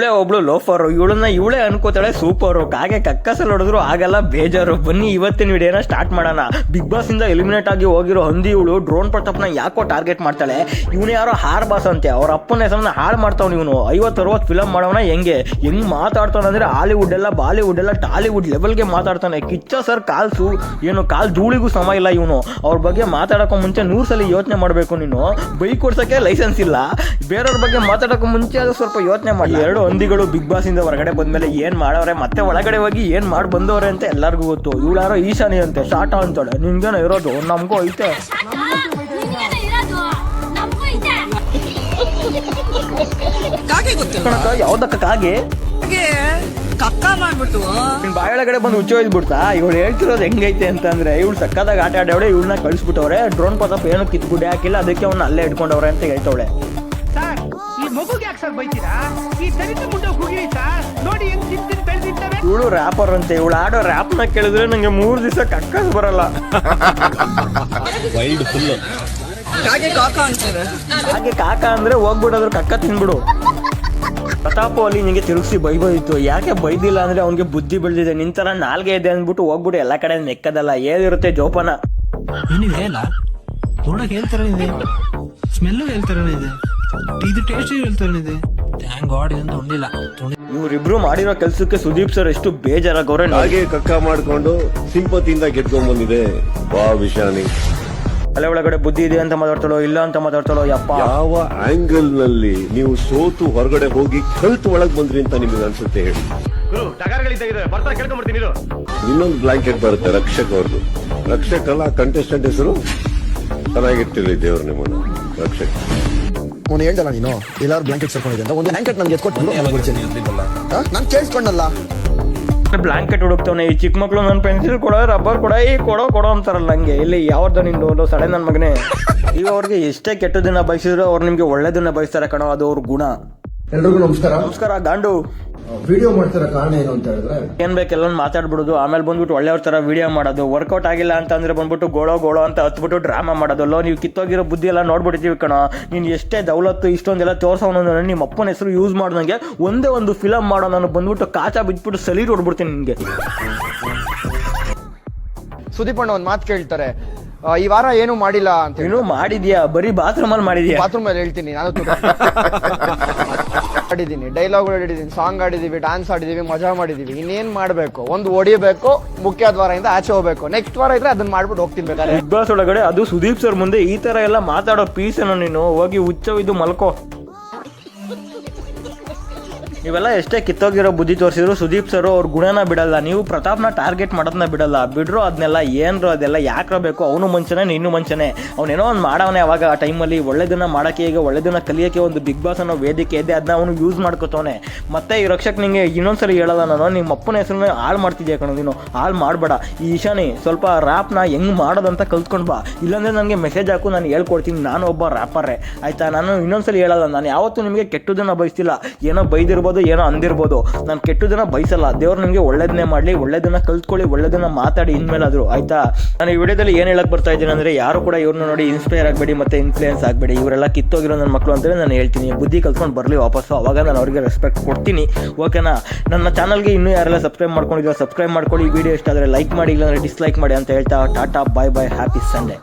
ಇವಳೇ ಒಬ್ಳು ಲೋಫರು, ಇವಳೇ ಅನ್ಕೋತಾಳೆ ಸೂಪರು. ಕಾಗೆ ಕಕ್ಕಸಲ್ಲಿ ಹೊಡೆದ್ರು ಆಗಲ್ಲ ಬೇಜಾರು. ಬನ್ನಿ ಇವತ್ತಿನ ವಿಡಿಯೋನ ಸ್ಟಾರ್ಟ್ ಮಾಡೋಣ. ಬಿಗ್ ಬಾಸ್ ಇಂದ ಎಲಿಮಿನೇಟ್ ಆಗಿ ಹೋಗಿರೋ ಹಂದಿ ಇವಳು ಡ್ರೋನ್ ಪ್ರತಾಪ್ನ ಯಾಕೋ ಟಾರ್ಗೆಟ್ ಮಾಡ್ತಾಳೆ. ಇವನು ಯಾರೋ ಹಾರ್ ಬಾಸ್ ಅಂತೆ, ಅವ್ರ ಅಪ್ಪನ ಹೆಸರನ್ನ ಹಾಳು ಮಾಡ್ತಾವ್. ಇವನು 50-60 ಫಿಲಮ್ ಮಾಡೋಣ. ಹೆಂಗ್ ಮಾತಾಡ್ತಾನೆ ಅಂದ್ರೆ ಹಾಲಿವುಡ್ ಎಲ್ಲ ಬಾಲಿವುಡ್ ಎಲ್ಲ ಟಾಲಿವುಡ್ ಲೆವೆಲ್ಗೆ ಮಾತಾಡ್ತಾನೆ. ಕಿಚ್ಚ ಸರ್ ಕಾಲ್ ಧೂಳಿಗೂ ಸಮ ಇಲ್ಲ ಇವನು. ಅವ್ರ ಬಗ್ಗೆ ಮಾತಾಡೋಕೆ ಮುಂಚೆ 100 ಸಲ ಯೋಚನೆ ಮಾಡಬೇಕು. ನೀನು ಬೈಕ್ ಓಡ್ಸೋಕ್ಕೆ ಲೈಸೆನ್ಸ್ ಇಲ್ಲ, ಬೇರೆಯವ್ರ ಬಗ್ಗೆ ಮಾತಾಡೋಕೆ ಮುಂಚೆ ಅದು ಸ್ವಲ್ಪ ಯೋಚನೆ ಮಾಡಿ. 2 ಹಂದಿಗಳು ಬಿಗ್ ಬಾಸ್ ಇಂದ ಹೊರಗಡೆ ಬಂದ್ಮೇಲೆ ಏನ್ ಮಾಡವ್ರೆ, ಮತ್ತೆ ಒಳಗಡೆ ಹೋಗಿ ಏನ್ ಮಾಡಿ ಬಂದವ್ರೆ ಅಂತ ಎಲ್ಲರಿಗೂ ಗೊತ್ತು. ಇವಳು ಯಾರೋ ಈಶಾನಿ ಅಂತೆ, ಶಾಟ ಅಂತಾಳೆ. ನಿನ್ಗೇನೋ ಇರೋದು, ನಮಗೂ ಐತೆ. ಯಾವ್ದಕ್ಕ ಕಾಗೆ ಕಕ್ಕ ಮಾಡ್ಬಿಟ್ಟು ಬಾಯೊಳಗಡೆ ಬಂದು ಹುಚ್ಚೋಯ್ದ್ಬಿಡ್ತಾ. ಇವಳು ಹೇಳ್ತಿರೋದು ಹೆಂಗೈತೆ ಅಂತಂದ್ರೆ, ಇವಳು ಸಕ್ಕದಾಗ ಆಟ ಆಡವಳೆ, ಇವಳನ್ನ ಕಳಿಸ್ಬಿಟ್ಟವ್ರೆ. ಡ್ರೋನ್ ಪ್ರತಾಪ್ ಏನು ಕಿತ್ಗುಡ್ಡೆ ಹಾಕಿಲ್ಲ, ಅದಕ್ಕೆ ಅವ್ನ ಅಲ್ಲೇ ಇಟ್ಕೊಂಡವ್ರೆ ಅಂತ ಹೇಳ್ತವಳೆ. ಇವಳು ರ್ಯಾಪರ್ ಅಂತೆ. ಇವಳು ಆಡೋ ರ್ಯಾಪ್ನ ಕೇಳಿದ್ರೆ ನಂಗೆ 3 ದಿವಸ ಕಕ್ಕಸ್ ಬರಲ್ಲ. ಹಾಗೆ ಕಾಕ ಅಂದ್ರೆ ಹೋಗ್ಬಿಡೋದ್ರು, ಕಕ್ಕ ತಿನ್ಬಿಡು. ಪ್ರತಾಪ್ ಅಲ್ಲಿ ನಿಂಗೆ ತಿರುಗಿಸಿ ಬೈಬೋದಿತ್ತು. ಯಾಕೆ ಬೈದಿಲ್ಲ ಅಂದ್ರೆ ಅವ್ನಿಗೆ ಬುದ್ಧಿ ಬೆಳೆದಿದೆ. ನಿಂತರ ನಾಲ್ಗೆ ಇದೆ ಅಂದ್ಬಿಟ್ಟು ಹೋಗ್ಬಿಟ್ಟು ಎಲ್ಲಾ ಕಡೆ ನೆಕ್ಕದಲ್ಲ. ಏನಿರುತ್ತೆ ಜೋಪಾನ. ಏನಿದೆ ನೋಡಕ್ ಹೇಳ್ತಾರನಿದೆ, ಸ್ಮೆಲ್ಲು ಹೇಳ್ತಾರನಿದೆ, ಇದು ಟೇಸ್ಟ್ ಹೇಳ್ತಾರನಿದೆ. ಥ್ಯಾಂಕ್ ಗಾಡ್ ಇದನ್ನು ಹೊಂದಿಲ್ಲ. ಇವ್ರಿಬ್ರು ಮಾಡಿರೋ ಕೆಲ್ಸಕ್ಕೆ ಸುದೀಪ್ ಸರ್ ಎಷ್ಟು ಬೇಜಾರಾಗವ್ರೆ. ಹಾಗೆ ಕಕ್ಕ ಮಾಡ್ಕೊಂಡು ಸಿಂಪತಿಯಿಂದ ಗೆದ್ಕೊಂಡ್ ಬಂದಿದೆ. ವಾ ವಿಷಾನಿ ಅಲೆ ಒಳಗಡೆ ಬುದ್ಧಿ ಇದೆ ಅಂತ ಮಾತಾಡ್ತಾಳೋ ಇಲ್ಲ ಅಂತ ಮಾತಾಡ್ತಾಳೋ. ಯಪ್ಪ, ಯಾವ ಆಂಗಲ್ ನಲ್ಲಿ ನೀವು ಸೋತು ಹೊರಗಡೆ ಹೋಗಿ ಕಲ್ತು ಒಳಗ್ ಬಂದ್ರಿ ಅಂತ ನಿಮ್ಗೆ ಅನ್ಸುತ್ತೆ ಹೇಳಿ. ಇನ್ನೊಂದು ಬ್ಲಾಂಕೆಟ್ ಬರುತ್ತೆ ರಕ್ಷಕ್ ಅವ್ರದ್ದು. ರಕ್ಷಕ್ ಅಲ್ಲ, ಕಂಟೆಸ್ಟೆಂಟ್ ಹೆಸರು ಚೆನ್ನಾಗಿಟ್ಟಿರ್ಲಿ ದೇವ್ರು ನಿಮ್ಮನ್ನ. ರಕ್ಷಕ್ ಅವನು ಹೇಳ್ದಲ್ಲ, ನೀನು ಎಲ್ಲಾರು ಬ್ಲಾಂಕೆಟ್ ಸರ್ಕೊಂಡಿದೆ ಅಂತ. ಒಂದು ಬ್ಲಾಂಕೆಟ್ ನನ್ಗೆ ಎತ್ಕೊಟ್ಟು ನಾನು ಕೇಳಿಸ್ಕೊಂಡಲ್ಲ. ಬ್ಲಾಂಕೆಟ್ ಹುಡುಕ್ತವನೆ. ಈ ಚಿಕ್ಕ ಮಕ್ಳು ನನ್ನ ಪೆನ್ಸಿಲ್ ಕೊಡೋ, ರಬ್ಬರ್ ಕೊಡ, ಕೊಡೋ ಅಂತಾರಲ್ಲ. ಹಂಗೆ ಇಲ್ಲಿ ಯಾವ್ದು ನಿಂದು ಸಡೆ ನನ್ನ ಮಗನೇ. ಈಗ ಅವ್ರಿಗೆ ಎಷ್ಟೇ ಕೆಟ್ಟದನ್ನ ಬಯಸಿದ್ರು ಅವ್ರು ನಿಮ್ಗೆ ಒಳ್ಳೇದನ್ನ ಬಯಸ್ತಾರೆ ಕಣೋ, ಅದು ಅವ್ರ ಗುಣ. ಎಲ್ರಿಗೂ ನಮಸ್ಕಾರ. ನಮಸ್ಕಾರ ಗಾಂಡು. ವಿಡಿಯೋ ಮಾಡ್ತಾರ ಕಾರಣ ಏನು ಅಂತ ಹೇಳಿದ್ರೆ, ಏನ್ ಬೇಕೆಲ್ಲ ಮಾತಾಡ್ಬಿಡುದು, ಆಮೇಲೆ ಬಂದ್ಬಿಟ್ಟು ಒಳ್ಳೆಯವ್ರ ತರ ವಿಡಿಯೋ ಮಾಡೋದು. ವರ್ಕೌಟ್ ಆಗಿಲ್ಲ ಅಂತಂದ್ರೆ ಬಂದ್ಬಿಟ್ಟು ಗೋಳೋ ಅಂತ ಹತ್ಬಿಟ್ಟು ಡ್ರಾಮಾ ಮಾಡೋದು. ನೀವು ಕಿತ್ತೋಗಿರೋ ಬುದ್ಧಿ ಎಲ್ಲ ನೋಡ್ಬಿಡ್ತೀವಿ ಕಣ. ನೀನ್ ಎಷ್ಟೇ ದೌಲತ್ತು ಇಷ್ಟೊಂದೆಲ್ಲ ತೋರ್ಸೋನು, ನಿಮ್ಮ ಅಪ್ಪನ ಹೆಸರು ಯೂಸ್ ಮಾಡೋದಂಗೆ ಒಂದೇ ಒಂದು ಫಿಲಮ್ ಮಾಡೋ. ನಾನು ಬಂದ್ಬಿಟ್ಟು ಕಾಚಾ ಬಿದ್ಬಿಟ್ಟು ಸಲೀಟ್ ಹೊಡ್ಬಿಡ್ತೀನಿ ನಿನ್ಗೆ. ಸುದೀಪ್ ಅಣ್ಣ ಒಂದ್ ಮಾತು ಕೇಳ್ತಾರೆ, ಈ ವಾರ ಏನು ಮಾಡಿಲ್ಲ ಅಂತ. ನೀನು ಮಾಡಿದ್ಯಾ? ಬರೀ ಬಾತ್ರೂಮ್ ಅಲ್ಲಿ ಮಾಡಿದ್ಯಾ? ಬಾತ್ರೂಮ್ ಅಲ್ಲಿ ಹೇಳ್ತೀನಿ ನಾನು. ಆಡಿದ್ದೀನಿ, ಡೈಲಾಗ್ ಆಡಿದ್ದೀನಿ, ಸಾಂಗ್ ಆಡಿದೀವಿ, ಡಾನ್ಸ್ ಆಡಿದೀವಿ, ಮಜಾ ಮಾಡಿದೀವಿ. ಇನ್ನೇನ್ ಮಾಡ್ಬೇಕು? ಒಂದು ಹೊಡಿಬೇಕು, ಮುಖ್ಯ ದ್ವಾರದಿಂದ ಆಚೆ ಹೋಗ್ಬೇಕು. ನೆಕ್ಸ್ಟ್ ವಾರ ಇದ್ರೆ ಅದನ್ನ ಮಾಡ್ಬಿಟ್ಟು ಹೋಗ್ತೀನಿ ಬೇಕಾದ್ರೆ. ಬಿಗ್ ಬಾಸ್ ಒಳಗಡೆ ಅದು ಸುದೀಪ್ ಸರ್ ಮುಂದೆ ಈ ತರ ಎಲ್ಲ ಮಾತಾಡೋ ಪೀಸನ್ನು ನೀನು ಹೋಗಿ ಹುಚ್ಚವಿದ್ದು ಮಲ್ಕೋ. ನೀವೆಲ್ಲ ಎಷ್ಟೇ ಕಿತ್ತೋಗಿರೋ ಬುದ್ಧಿ ತೋರಿಸಿದ್ರು ಸುದೀಪ್ ಸರ್ ಅವ್ರ ಗುಣನ ಬಿಡಲ್ಲ. ನೀವು ಪ್ರತಾಪ್ನ ಟಾರ್ಗೆಟ್ ಮಾಡೋದನ್ನ ಬಿಡಲ್ಲ. ಬಿಡ್ರೋ ಅದನ್ನೆಲ್ಲ ಏನ್ರೋ ಅದೆಲ್ಲ ಯಾಕ್ರ ಬೇಕು. ಅವನು ಮನುಷ್ಯನೇ, ನೀನು ಮನುಷ್ಯನೇ. ಅವನೇನೋ ಒಂದು ಮಾಡವನೇ ಅವಾಗ ಆ ಟೈಮಲ್ಲಿ. ಒಳ್ಳೆದನ್ನ ಮಾಡೋಕ್ಕೆ, ಈಗ ಒಳ್ಳೆದನ್ನ ಕಲಿಯೋಕ್ಕೆ ಒಂದು ಬಿಗ್ ಬಾಸ್ ಅನ್ನೋ ವೇದಿಕೆ ಇದೆ, ಅದನ್ನ ಅವನು ಯೂಸ್ ಮಾಡ್ಕೋತವನೆ. ಮತ್ತೆ ಈ ರಕ್ಷಕ್ ನಿಂಗೆ ಇನ್ನೊಂದ್ಸರಿ ಹೇಳಲ್ಲ ನಾನು, ನಿಮ್ಮ ಅಪ್ಪನ ಹೆಸರನ್ನ ಹಾಳು ಮಾಡ್ತಿದ್ಯಾ ಕಣೋ. ನೀನು ಹಾಳು ಮಾಡಬೇಡ. ಈ ಈಶಾನಿ ಸ್ವಲ್ಪ ರ್ಯಾಪ್ನ ಹೆಂಗ್ ಮಾಡೋದಂತ ಕಲ್ತ್ಕೊಂಡು ಬಾ. ಇಲ್ಲಾಂದ್ರೆ ನನಗೆ ಮೆಸೇಜ್ ಹಾಕು, ನಾನು ಹೇಳ್ಕೊಡ್ತೀನಿ. ನಾನು ಒಬ್ಬ ರ್ಯಾಪರೇ ಆಯ್ತಾ. ನಾನು ಇನ್ನೊಂದ್ಸಲಿ ಹೇಳಲ್ಲ, ನಾನು ಯಾವತ್ತೂ ನಿಮಗೆ ಕೆಟ್ಟದನ್ನ ಬಯಸ್ತಿಲ್ಲ. ಏನೋ ಬೈದಿರ್ಬೋದು, ಏನೋ ಅಂದಿರ್ಬೋದು. ನಾನು ಕೆಟ್ಟದನ್ನ ಬಯಸಲ್ಲ. ದೇವ್ರು ನಿಮಗೆ ಒಳ್ಳೇದನ್ನೇ ಮಾಡಲಿ, ಒಳ್ಳೇದನ್ನ ಕಲ್ತ್ಕೊಳ್ಳಿ, ಒಳ್ಳೇದನ್ನ ಮಾತಾಡಿ ಇನ್ಮೇಲಾದ್ರು ಆಯ್ತಾ. ನಾನು ಈ ವಿಡಿಯೋದಲ್ಲಿ ಏನು ಹೇಳಕ್ ಬರ್ತಾ ಇದ್ದೀನಿ ಅಂದ್ರೆ, ಯಾರು ಕೂಡ ಇವ್ರನ್ನ ನೋಡಿ ಇನ್ಸ್ಪೈರ್ ಆಗಬೇಡಿ, ಮತ್ತೆ ಇನ್ಫ್ಲೂಯೆನ್ಸ್ ಆಗಬೇಡಿ. ಇವರೆಲ್ಲ ಕಿತ್ತೋಗಿರೋ ನನ್ನ ಮಕ್ಕಳು ಅಂತೇಳಿ ನಾನು ಹೇಳ್ತೀನಿ. ಬುದ್ಧಿ ಕಲ್ತ್ಕೊಂಡು ಬರಲಿ ವಾಪಸ್ಸು, ಅವಾಗ ನಾನು ಅವ್ರಿಗೆ ರೆಸ್ಪೆಕ್ಟ್ ಕೊಡ್ತೀನಿ. ಓಕೆನಾ? ನನ್ನ ಚಾನಲ್ಗೆ ಇನ್ನೂ ಯಾರೆಲ್ಲ ಸಬ್ಸ್ಕ್ರೈಬ್ ಮಾಡ್ಕೊಂಡಿದ್ದೀರೋ ಸಬ್ಸ್ಕ್ರೈಬ್ ಮಾಡ್ಕೊಳ್ಳಿ. ಈ ವಿಡಿಯೋ ಇಷ್ಟ ಆದರೆ ಲೈಕ್ ಮಾಡಿ, ಇಲ್ಲಾಂದ್ರೆ ಡಿಸ್ಲೈಕ್ ಮಾಡಿ ಅಂತ ಹೇಳ್ತಾ ಟಾಟಾ, ಬಾಯ್ ಬಾಯ್, ಹ್ಯಾಪಿ ಸಂಡೇ.